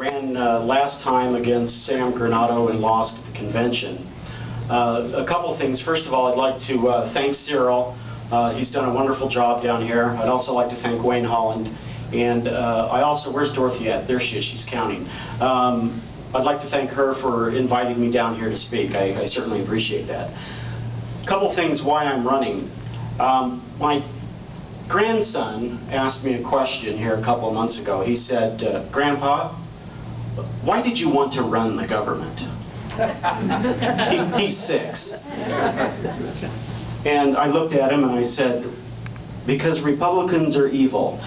ran last time against Sam Granado and lost at the convention. A couple of things. First of all, I'd like to thank Cyril. He's done a wonderful job down here. I'd also like to thank Wayne Holland. And I also, where's Dorothy at? There she is, she's counting. I'd like to thank her for inviting me down here to speak. I certainly appreciate that. A couple of things why I'm running. My grandson asked me a question here a couple of months ago. He said, Grandpa, why did you want to run the government? He's 6. And I looked at him and I said, because Republicans are evil.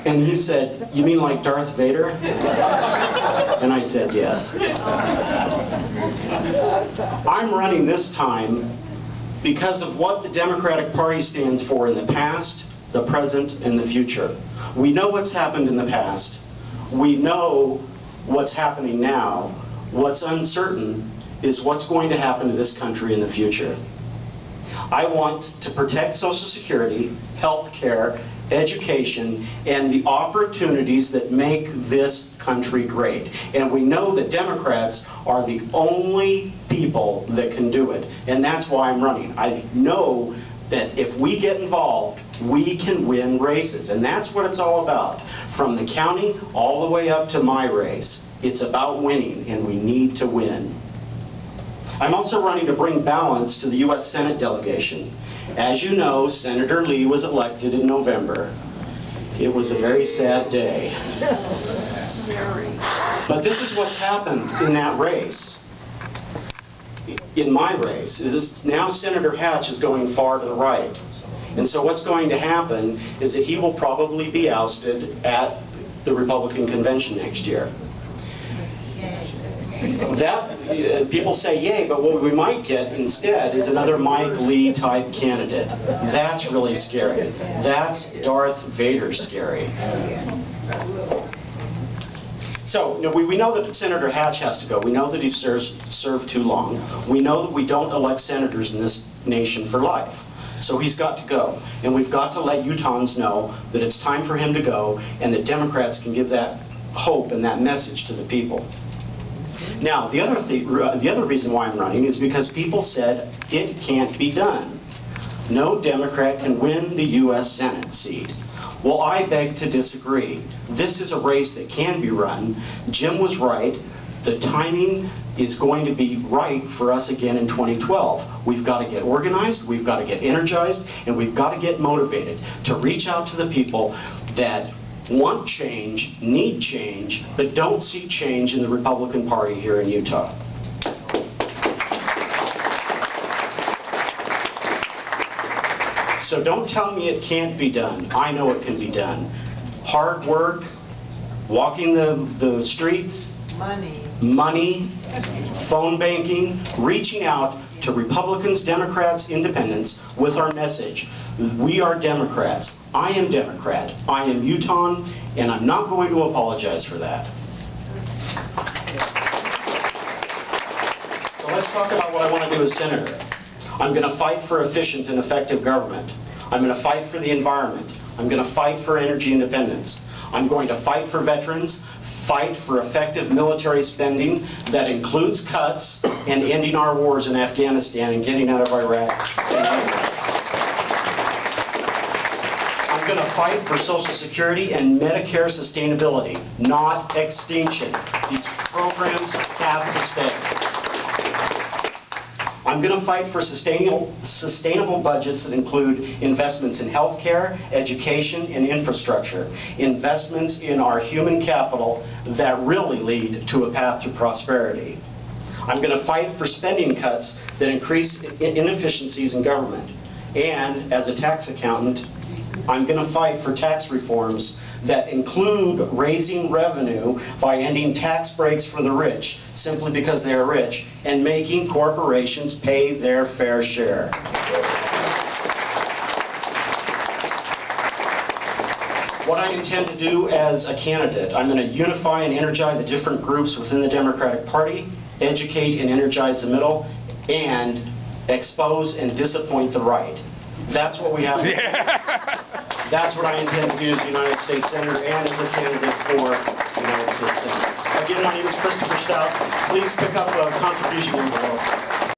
And he said, you mean like Darth Vader? And I said, yes. I'm running this time because of what the Democratic Party stands for in the past, the present, and the future. We know what's happened in the past. We know what's happening now. What's uncertain is what's going to happen to this country in the future. I want to protect Social Security, health care, education, and the opportunities that make this country great. And we know that Democrats are the only people that can do it. And that's why I'm running. I know that if we get involved, we can win races. And that's what it's all about. From the county all the way up to my race. It's about winning, and we need to win. I'm also running to bring balance to the U.S. Senate delegation. As you know, Senator Lee was elected in November. It was a very sad day. But this is what's happened in that race. In my race, is now Senator Hatch is going far to the right. And so what's going to happen is that he will probably be ousted at the Republican convention next year. That, people say yay, but what we might get instead is another Mike Lee type candidate. That's really scary. That's Darth Vader scary. So we know that Senator Hatch has to go. We know that he served too long. We know that we don't elect senators in this nation for life. So he's got to go. And we've got to let Utahns know that it's time for him to go, and that Democrats can give that hope and that message to the people. Now, the other reason why I'm running is because people said it can't be done. No Democrat can win the U.S. Senate seat. Well, I beg to disagree. This is a race that can be run. Jim was right. The timing is going to be right for us again in 2012. We've got to get organized, we've got to get energized, and we've got to get motivated to reach out to the people that want change, need change, but don't see change in the Republican Party here in Utah. So don't tell me it can't be done. I know it can be done. Hard work, walking the streets, money, phone banking, reaching out to Republicans, Democrats, Independents with our message. We are Democrats. I am Democrat. I am Utahn, and I'm not going to apologize for that. So let's talk about what I want to do as senator. I'm going to fight for efficient and effective government. I'm going to fight for the environment. I'm going to fight for energy independence. I'm going to fight for veterans, fight for effective military spending that includes cuts and ending our wars in Afghanistan and getting out of Iraq. I'm going to fight for Social Security and Medicare sustainability, not extinction. These programs have to stay. I'm going to fight for sustainable budgets that include investments in healthcare, education, and infrastructure. Investments in our human capital that really lead to a path to prosperity. I'm going to fight for spending cuts that increase inefficiencies in government. And as a tax accountant, I'm going to fight for tax reforms that include raising revenue by ending tax breaks for the rich, simply because they are rich, and making corporations pay their fair share. What I intend to do as a candidate, I'm going to unify and energize the different groups within the Democratic Party, educate and energize the middle, and expose and disappoint the right. That's what we have to do. That's what I intend to do as a United States Senator and as a candidate for the United States Senate. Again, my name is Christopher Stout. Please pick up a contribution envelope.